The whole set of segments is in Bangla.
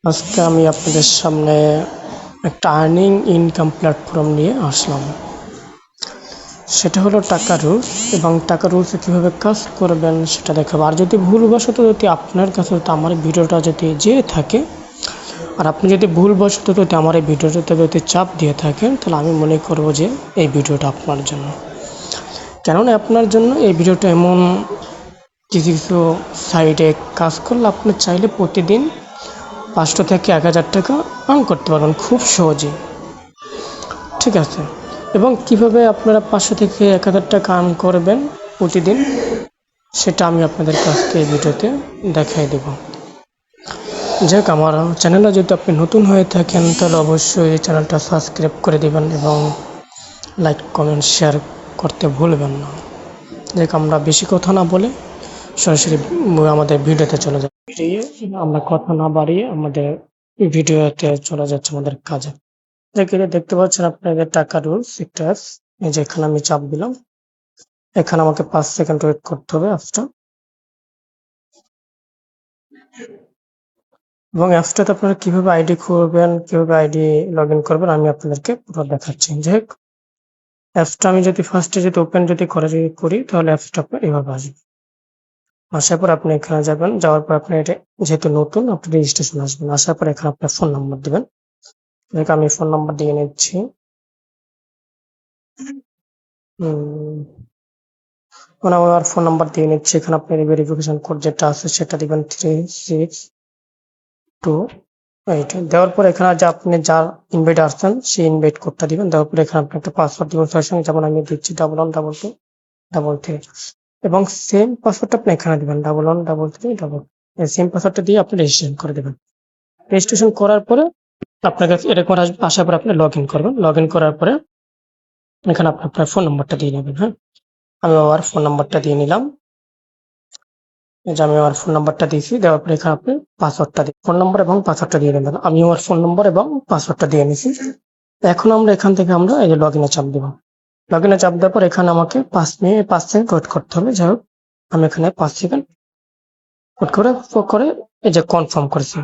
আজকে আমি আপনাদের সামনে একটা আর্নিং ইনকাম প্ল্যাটফর্ম নিয়ে আসলাম। সেটা হলো টাকা রুলস, এবং টাকা রুলসে কীভাবে কাজ করবেন সেটা দেখাবো। আর যদি ভুলবশত যদি আপনার কাছে আমার ভিডিওটা যদি যেয়ে থাকে, আর আপনি যদি ভুলবশত যদি আমার এই ভিডিওটাতে যদি চাপ দিয়ে থাকেন, তাহলে আমি মনে করব যে এই ভিডিওটা আপনার জন্য। কেননা আপনার জন্য এই ভিডিওটা এমন কিছু কিছু সাইডে কাজ করলে আপনি চাইলে প্রতিদিন 500 থেকে 1000 টাকা আর্ন করতে পারবেন খুব সহজেই। ঠিক আছে, এবং কিভাবে আপনারা 500 থেকে 1000 টাকা আর্ন করবেন প্রতিদিন, সেটা আমি আপনাদের কাছকে এই ভিডিওতে দেখাই দেব। যাক, আমার চ্যানেলে যদি আপনি নতুন হয়ে থাকেন তাহলে অবশ্যই এই চ্যানেলটা সাবস্ক্রাইব করে দেবেন এবং লাইক কমেন্ট শেয়ার করতে ভুলবেন না। যাক, আমরা বেশি কথা না বলে সরাসরি আমাদের ভিডিওতে চলে যাব। আমরা কথা না বাড়িয়ে আমাদের ভিডিওতে চলে যাচ্ছে আমাদের কাজে। দেখতে পাচ্ছেন আপনাদের টাকা রুলস একটা অ্যাপস। এই যে এখানে আমি চাপ দিলাম, এখানে আমাকে 5 সেকেন্ড ওয়েট করতে হবে অ্যাপসটা। এবং অ্যাপসটাতে আপনারা কিভাবে আইডি করবেন, কিভাবে আইডি লগ ইন করবেন আমি আপনাদেরকে পুরো দেখাচ্ছি। যাই হোক, অ্যাপসটা আমি যদি ফার্স্টে যদি ওপেন যদি করি তাহলে অ্যাপসটা আপনার এভাবে আসবে। আসার পর আপনি এখানে যাবেন, যাওয়ার পর আপনি এটা যেহেতু নতুন আপনি রেজিস্ট্রেশন আসবেন। আসার পর এখানে আপনার ফোন নাম্বার দিবেন। আমি ফোন নাম্বার দিয়ে নিচ্ছি। আমার ফোন নাম্বার দিয়ে নিচ্ছি। এখানে আপনার ভেরিফিকেশন কোড যেটা আছে সেটা দিবেন 3628। দেওয়ার পর এখানে যে আপনি যার ইনভাইট আসছেন সেই ইনভাইট কোডটা দিবেন। দেওয়ার পর এখানে আপনি একটা পাসওয়ার্ড দিবেন সঙ্গে, যেমন আমি দিচ্ছি 112233, এবং সেম পাসওয়ার্ডটা আপনি এখানে দিবেন 113333। সেম পাসওয়ার্ডটা দিয়ে আপনি রেজিস্ট্রেশন করে দেবেন। রেজিস্ট্রেশন করার পরে আপনার কাছে এরকম আসার পর আপনি লগ ইন করবেন। লগ ইন করার পরে এখানে আপনি আপনার ফোন নাম্বারটা দিয়ে নেবেন। হ্যাঁ, আমি আমার ফোন নাম্বারটা দিয়ে নিলাম। আমি আমার ফোন নাম্বারটা দিয়েছি। দেওয়ার পরে এখানে আপনি পাসওয়ার্ডটা দিয়ে ফোন নাম্বার এবং পাসওয়ার্ডটা দিয়ে নেবেন। আমি আমার ফোন নাম্বার এবং পাসওয়ার্ডটা দিয়ে নিয়েছি। এখন আমরা এখান থেকে আমরা এই যে লগ ইনে চাপ দেবো। লগ ইনে চাপ দেওয়ার পর এখানে আমাকে 5 সেকেন্ড ওয়েট করতে হবে। যাই হোক, আমি এখানে 5 সেকেন্ড ওয়েট করে এই যে কনফার্ম করেছি।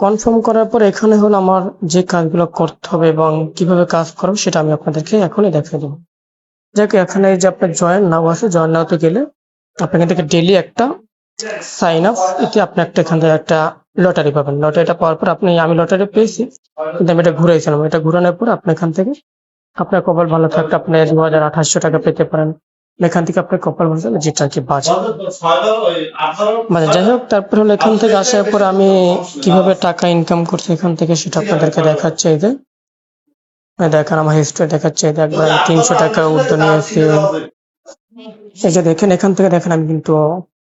কনফার্ম করার পর এখানে হলো আমার যে কাজগুলো করতে হবে এবং কিভাবে কাজ করবো সেটা আমি আপনাদেরকে এখনই দেখিয়ে দেবো। যাক, এখানে যে আপনার জয়েন নাও আছে, জয়েন নাওতে গেলে আপনি এখান থেকে ডেইলি একটা সাইন আপ, এতে আপনি এখান থেকে একটা লটারি পাবেন। লটারিটা পাওয়ার পর আমি লটারি পেয়েছি, কিন্তু আমি এটা ঘুরাইছিলাম। এটা ঘুরানোর পর আপনি এখান থেকে আপনার কপাল ভালো থাকলে আপনি 2800 টাকা পেতে পারেন। এখান থেকে আপনার কপাল ভালো থাকলে যেটা আর কি বাজে। যাই হোক, তারপর হলো এখান থেকে আসার পর আমি কিভাবে টাকা ইনকাম করছি এখান থেকে সেটা আপনাদেরকে দেখাচ্ছে। এই যে দেখেন আমার হিস্ট্রি দেখাচ্ছে, একবার 300 টাকা উর্ধ্ব নিয়েছি। এই যে দেখেন, এখান থেকে দেখেন আমি কিন্তু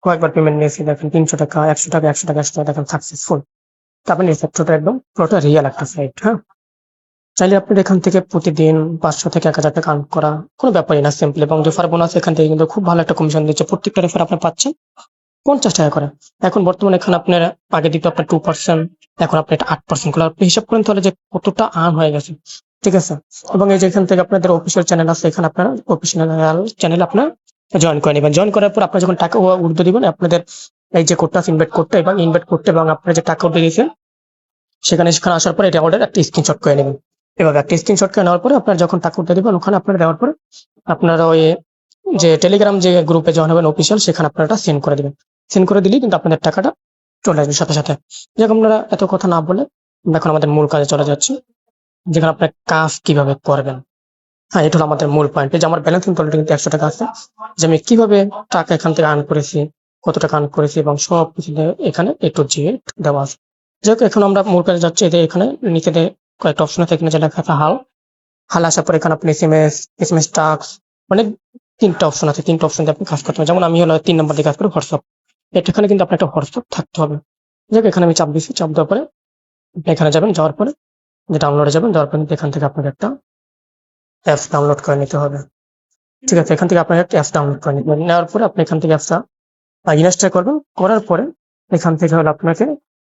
কয়েকবার পেমেন্ট নিয়েছি। দেখেন 300 টাকা, 100 টাকা, 100 টাকা, 100 টাকা, দেখেন সাকসেসফুল। তারপরে এই সেক্টরটা একদম পুরোটা রিয়েল একটা সাইট। হ্যাঁ, চাইলে আপনি এখান থেকে প্রতিদিন 500 থেকে 1000 টাকা আর্ন করা কোনো ব্যাপারই না, সিম্পল। এবং রেফার বোনাস এখান থেকে কিন্তু খুব ভালো একটা কমিশন দিচ্ছে। প্রত্যেকটা রেফার আপনি পাচ্ছেন 50 টাকা করে। এখন বর্তমানে এখানে আপনার আগে দিত আপনার 2%, এখন আপনি এটা 8% করে আপনি হিসাব করেন তাহলে যে কতটা আর্ন হয়ে গেছে। ঠিক আছে, এবং এই যে এখান থেকে আপনাদের অফিসিয়াল চ্যানেল আছে, এখানে আপনারা অফিসিয়াল চ্যানেল আপনার জয়েন করে নেবেন। জয়েন করার পর আপনার যখন টাকা উর্ধ্ব দিবেন, আপনাদের এই যে কোডটা ইনভাইট করতে এবং ইনভাইট করতে এবং আপনার যে টাকা উর্ধ্ব দিয়েছেন সেখানে আসার পরে এটা অর্ডার একটা স্ক্রিনশট করে নেবেন। এভাবে একটা স্ক্রিনশট করে নেওয়ার পরে আপনার যখন টাকা উঠে দিবেন ওখানে আপনারা দেওয়ার পরে আপনারা ওই যে টেলিগ্রাম যে গ্রুপে জয়েন হবেন অফিসিয়াল, সেখানে আপনারা সেন্ড করে দিবেন। সেন্ড করে দিলেই কিন্তু আপনাদের টাকাটা চলে আসবে সাথে সাথে। যাক, আপনারা এত কথা না বলে আমরা এখন আমাদের মূল কাজে চলে যাচ্ছি, যেখানে আপনার কাজ কিভাবে করবেন। হ্যাঁ, এটা হলো আমাদের মূল পয়েন্ট। যে আমার ব্যালেন্স কিন্তু অলরেডি কিন্তু 100 টাকা আছে, যে আমি কিভাবে টাকা এখান থেকে আর্ন করেছি, কত টাকা আর্ন করেছি এবং সব কিছু এখানে A to Z দেওয়া আছে। যাই হোক, এখন আমরা মূল কাজে যাচ্ছি। এদের এখানে নিচে কয়েকটা অপশন আছে, এখানে যেটা লেখা আছে হাল আসার পর এখানে আপনি এসএমএস টাস্ক, মানে 3টা অপশন আছে। 3টা অপশন দিয়ে আপনি কাজ করতে হবে। যেমন আমি হলো 3 নম্বর দিয়ে কাজ করি, হোয়াটসঅ্যাপ। এখানে কিন্তু আপনার একটা হোয়াটসঅ্যাপ থাকতে হবে। যাক, এখানে আমি চাপ দিচ্ছি। চাপ দেওয়ার পরে আপনি এখানে যাবেন, যাওয়ার পরে যে ডাউনলোডে যাবেন, যাওয়ার পরে এখান থেকে আপনাকে একটা অ্যাপস ডাউনলোড করে নিতে হবে। ঠিক আছে, এখান থেকে আপনাকে একটা অ্যাপস ডাউনলোড করে নিতে হবে। নেওয়ার পরে আপনি এখান থেকে অ্যাপসটা ইনস্টল করবেন। করার পরে এখান থেকে হলো আপনাকে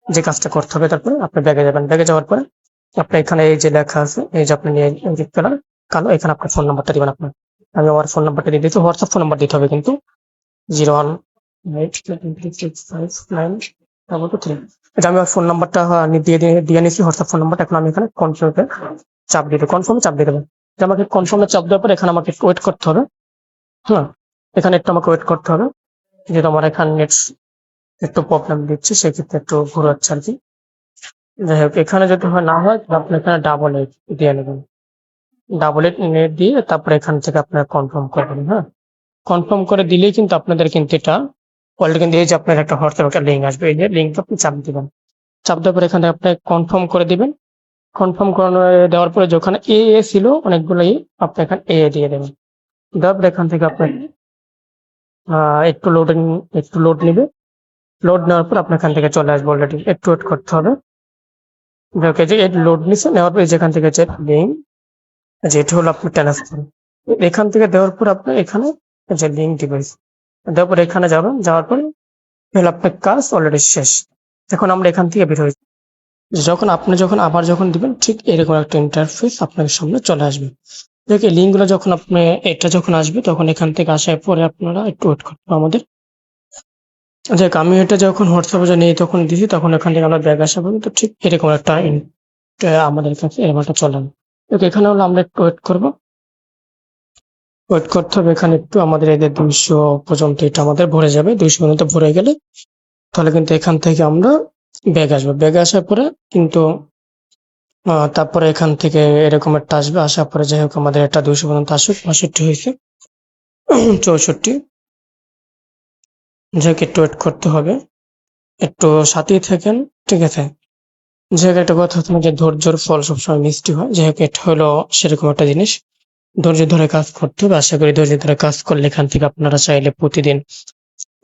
যে কাজটা করতে হবে, তারপরে আপনি ব্যাগে যাবেন। ব্যাগে যাওয়ার পরে আপনি এখানে এই যে লেখা আছে, এই যে আপনি নিয়ে কালার কালো, এখানে আপনার ফোন নাম্বারটা দিবেন। আপনার আমি আমার ফোন নাম্বারটা দিয়ে দিচ্ছি। হোয়াটসঅ্যাপ ফোন নাম্বার দিতে হবে কিন্তু 01836591 ডাবল টু থ্রি। এটা আমি ফোন নাম্বারটা দিয়ে নিয়েছি, হোয়াটসঅ্যাপ ফোন নাম্বারটা। এখন আমি এখানে কনফার্মে চাপ দিয়ে দেবো, কনফার্মে চাপ দিয়ে দেবো। এটা আমাকে কনফার্মে চাপ দেওয়ার পর এখানে আমাকে একটু ওয়েট করতে হবে। হ্যাঁ, এখানে একটু আমাকে ওয়েট করতে হবে, যেহেতু আমার এখানে নেট একটু প্রবলেম দিচ্ছে, সেক্ষেত্রে একটু ঘুরাচ্ছে আর কি। যাই হোক, এখানে যদি না হয় তাহলে আপনি এখানে ডাবল এইট দিয়ে নেবেন। ডাবল এইট নেট দিয়ে তারপরে এখান থেকে আপনার কনফার্ম করবেন। হ্যাঁ, কনফার্ম করে দিলেই কিন্তু আপনাদের কিন্তু এটা অলরেডি কিন্তু এই যে আপনার একটা হোয়াটসঅ্যাপ একটা লিঙ্ক আসবে, এই যে লিঙ্কটা আপনি চাপ দিবেন। চাপ দেওয়ার পরে এখানে আপনি কনফার্ম করে দিবেন। কনফার্ম দেওয়ার পরে যখন এ ছিল অনেকগুলোই, আপনি এখানে এ দিয়ে দেবেন। দেওয়ার পরে এখান থেকে আপনার একটু লোড নিবে। লোড নেওয়ার পর আপনার এখান থেকে চলে আসবে, অলরেডি একটু ওয়েট করতে হবে। ওকে, যে লোড নিচ্ছে, নেওয়ার পরে যেখান থেকে যে লিঙ্ক, যেটা হলো আপনার ট্রান্সফার, এখান থেকে দেওয়ার পর আপনার এখানে যে লিঙ্ক ডিভাইস দেওয়ার পর এখানে যাবেন। যাওয়ার পরে হলো আপনার কাজ অলরেডি শেষ। এখন আমরা এখান থেকে বের হই। যখন আবার দিবেন, ঠিক এরকম একটা ইন্টারফেস আপনার সামনে চলে আসবে। দেখে লিঙ্কগুলো যখন এটা যখন আসবে, তখন এখান থেকে আসার পরে আপনারা একটু ওয়েট করতে হবে আমাদের। দেখ, আমি এটা যখন হোয়াটসঅ্যাপে নিয়ে তখন দিছি, তখন এখান থেকে আমরা ব্যাগ আসা পর্যন্ত ঠিক এরকম একটা আমাদের কাছে এরকম একটা চলে। ওকে, এখানে হলো আমরা একটু ওয়েট করবো। ওয়েট করতে হবে এখানে একটু, আমাদের এদের 200 পর্যন্ত এটা আমাদের ভরে যাবে। 200 পর্যন্ত ভরে গেলে তাহলে কিন্তু এখান থেকে আমরা ব্যাগ আসবে। ব্যাগ আসার পরে কিন্তু তারপরে এখান থেকে এরকম একটা আসবে। আসার পরে যাই হোক, আমাদের এটা 200 পর্যন্ত আসুক। 65 হয়েছে, 64। যাই হোক, একটু ওয়েট করতে হবে, একটু সাথেই থাকেন, ঠিক আছে। যাই হোক, একটা কথা হচ্ছে যে ধৈর্যের ফল সবসময় মিষ্টি হয়। যাই হোক, এটা হলো সেরকম একটা জিনিস। ধৈর্য ধরে কাজ করতে হবে। আশা করি ধৈর্য ধরে কাজ করলে এখান থেকে আপনারা চাইলে প্রতিদিন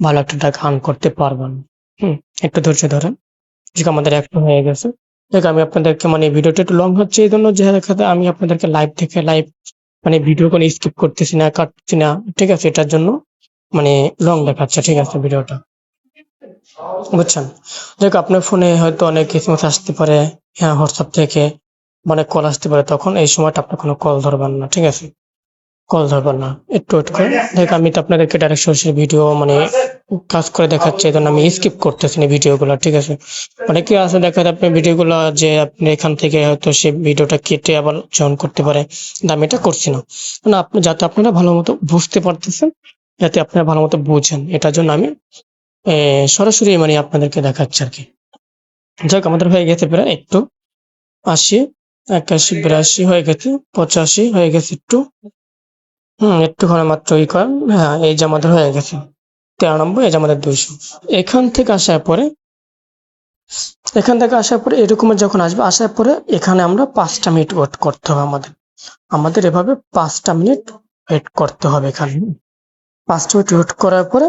ভালো একটা টাকা আর্ন করতে পারবেন। একটু ধৈর্য ধরেন। যে আমাদের একটা হয়ে গেছে। দেখ, আমি আপনাদেরকে ভিডিওটা একটু লং হচ্ছে এই জন্য, যে দেখাতে আমি আপনাদেরকে লাইভ ভিডিও কোনো স্কিপ করতেছি না, কাটছি না, ঠিক আছে। এটার জন্য লং দেখাচ্ছে, ঠিক আছে, ভিডিওটা, বুঝছেন। দেখ, আপনার ফোনে হয়তো অনেক এসএমএস আসতে পারে, হ্যাঁ, হোয়াটসঅ্যাপ থেকে অনেক কল আসতে পারে, তখন এই সময়টা আপনি কোনো কল ধরবেন না, ঠিক আছে। কল ধরবেন না, একটু ওয়েট করেন। দেখ, আমি তো আপনাদেরকে ডাইরেক্ট সরাসরি ভিডিও কাজ করে দেখাচ্ছি, এই জন্য আমি স্কিপ করতেছি না ভিডিওগুলো, ঠিক আছে। অনেকে আছে দেখা যায় আপনি ভিডিওগুলো যে আপনি এখান থেকে হয়তো সে ভিডিওটা কেটে আবার জয়েন করতে পারে, কিন্তু আমি এটা করছি না। আপনি যাতে আপনারা ভালো মতো বুঝতে পারতেছেন, যাতে আপনারা ভালো মতো বুঝেন, এটার জন্য আমি সরাসরি আপনাদেরকে দেখাচ্ছি আর কি। যাক, আমাদের হয়ে গেছে প্রায় একটু 80, 81, 82 হয়ে গেছে, 85 হয়ে গেছে একটু। একটুখানি মাত্র করেন। হ্যাঁ, এই যে আমাদের হয়ে গেছে 93, এই যে আমাদের 200। এখান থেকে আসার পরে এরকমের যখন আসবে, আসার পরে এখানে আমরা 5টা মিনিট ওয়েট করতে হবে আমাদের এভাবে 5টা মিনিট ওয়েট করতে হবে এখানে। 5টা মিনিট ওয়েট করার পরে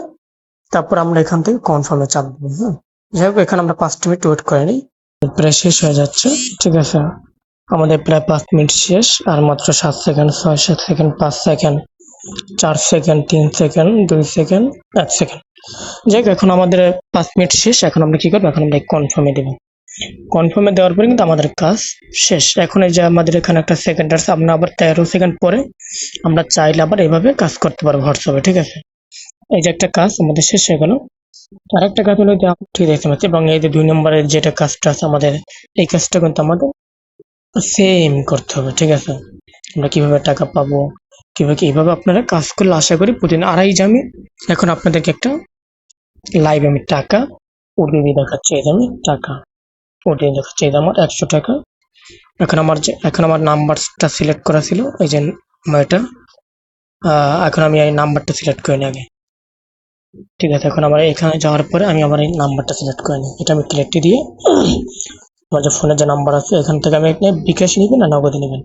তারপর আমরা এখান থেকে কনফার্মে চাপ দেবো। যাই হোক, এখানে আমরা 5টা মিনিট ওয়েট করে নিই। প্রায় শেষ হয়ে যাচ্ছে, ঠিক আছে। আমাদের প্রায় 5 মিনিট শেষ, আর মাত্র 7 second, 6 second, 5 second, 4 second, 3 second, 2 second, 1 second. যাই হোক, এখন আমাদের 5 মিনিট শেষ। এখন আমরা কি করবো, এখন আমরা কনফার্মে দেবো। কনফার্মে দেওয়ার পরে কিন্তু আমাদের কাজ শেষ। এখন এই যে আমাদের এখানে একটা সেকেন্ড আছে, আমরা আবার 13 সেকেন্ড পরে আমরা চাইলে আবার এইভাবে কাজ করতে পারবো হোয়াটসঅ্যাপে, ঠিক আছে। এই যে একটা কাজ আমাদের শেষ হয়ে গেল। আর একটা কাজ হলো যে ঠিক দেখতে পাচ্ছি, এবং এই যে 2 নম্বরের যেটা কাজটা আছে আমাদের, এই কাজটা কিন্তু আমাদের সেম করতে হবে, ঠিক আছে। আমরা কিভাবে টাকা পাবো, কিভাবে আপনারা কাজ করলে আশা করি প্রতিদিন। আর এই যে আমি এখন আপনাদেরকে একটা লাইভ আমি টাকা ওটিপি দেখাচ্ছি। এই যে আমি টাকা ওটিপি দেখাচ্ছি, এই যে আমার 100 টাকা। এখন আমার নাম্বারটা সিলেক্ট করা ছিল, এই যে আমার এটা। এখন আমি এই নাম্বারটা সিলেক্ট করে নিই আগে, ঠিক আছে। এখন আমার এখানে যাওয়ার পরে আমি আমার এই নাম্বারটা সিলেক্ট করে নিই। এটা আমি ক্লিকটি দিয়ে আমার যে ফোনের যে নাম্বার আছে, এখান থেকে আমি বিকাশ নেবেন না নগদে নেবেন,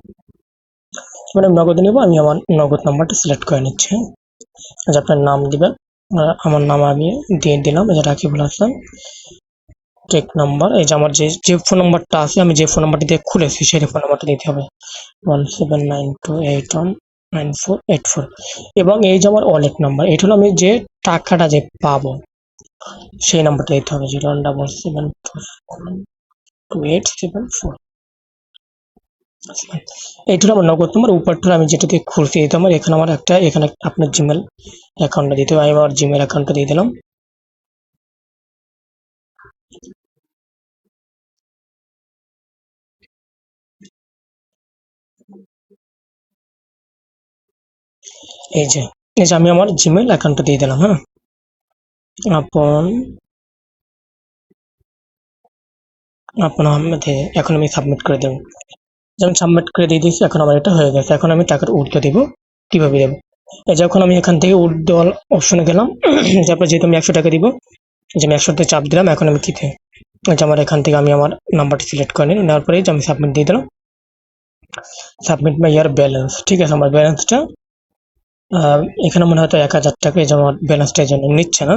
নগদে নেবো। আমি আমার নগদ নাম্বারটা সিলেক্ট করে নিচ্ছি। আচ্ছা, আপনার নাম দিবেন। আমার নাম আমি দিয়ে দিলাম, এই যে রাকিবুল হাসান। টেক নাম্বার, এই যে আমার যে ফোন নাম্বারটা আছে, আমি যে ফোন নাম্বারটা দিয়ে খুলেছি সেই ফোন নাম্বারটা দিতে হবে, 1792819484। এবং এই যে আমার ওয়ালেট নাম্বার, এটা হলো আমি যে টাকাটা যে পাবো সেই নাম্বারটা দিতে হবে, 0177242874। এইটা হলো আমার নগদ নাম্বার। উপরটা আমি যেটা দিয়ে খুলছি দিতে আমার এখানে আপনার জিমেল অ্যাকাউন্টটা দিতে হবে। আমি আমার জিমেল অ্যাকাউন্টটা দিয়ে দিলাম। এই যে আমি আমার জিমেইল অ্যাকাউন্টটা দিয়ে দিলাম। হ্যাঁ, আপন আহমেদে এখন আমি সাবমিট করে দেবো। যেমন সাবমিট করে দিয়ে দিয়েছি, এখন আমার এটা হয়ে গেছে। এখন আমি টাকার উঠতে দেবো, কিভাবে দেবো? এই যখন আমি এখান থেকে উঠ দেওয়ার অপশনে গেলাম, তারপর যেহেতু আমি 100 টাকা দিব, যে আমি 100 চাপ দিলাম। এখন আমি কি যে আমার এখান থেকে আমি আমার নাম্বারটি সিলেক্ট করে নিই, নেওয়ার পরে যে আমি সাবমিট দিয়ে দিলাম। সাবমিট মাই ইয়ার ব্যালেন্স, ঠিক আছে। আমার ব্যালেন্সটা এখানে মনে হয়তো 1000 টাকা, এই যে আমার ব্যালেন্সটা এই জন্য নিচ্ছে না।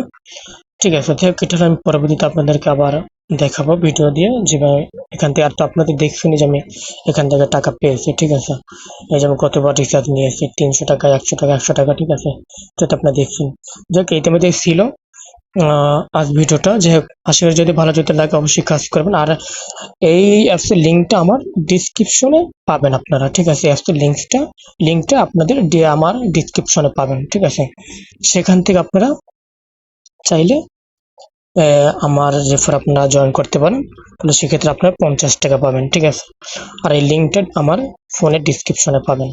ঠিক আছে, এটা আমি পরবর্তীতে আপনাদেরকে আবার দেখাবো ভিডিও দিয়ে, যেভাবে এখান থেকে। আর তো আপনাদের দেখছেনই যে আমি এখান থেকে টাকা পেয়েছি, ঠিক আছে। এই যে আমি কতবার রিচার্জ নিয়েছি, 300 টাকা, 100 টাকা, 100 টাকা, ঠিক আছে। তো আপনারা দেখছেন। যাক, এইটা মধ্যে ছিল আজ ভিডিওটা। যে আশা করি যদি ভালো যদি লাগে অবশ্যই কাজ করবেন। আর এই অ্যাপসের লিঙ্কটা আমার ডিসক্রিপশনে পাবেন আপনারা, ঠিক আছে। অ্যাপসের লিঙ্কটা আপনাদের আমার ডিসক্রিপশনে পাবেন, ঠিক আছে। সেখান থেকে আপনারা চাইলে আমার রেফার আপনারা জয়েন করতে পারেন। তাহলে সেক্ষেত্রে আপনারা 50 টাকা পাবেন, ঠিক আছে। আর এই লিঙ্কটা আমার ফোনের ডিসক্রিপশনে পাবেন।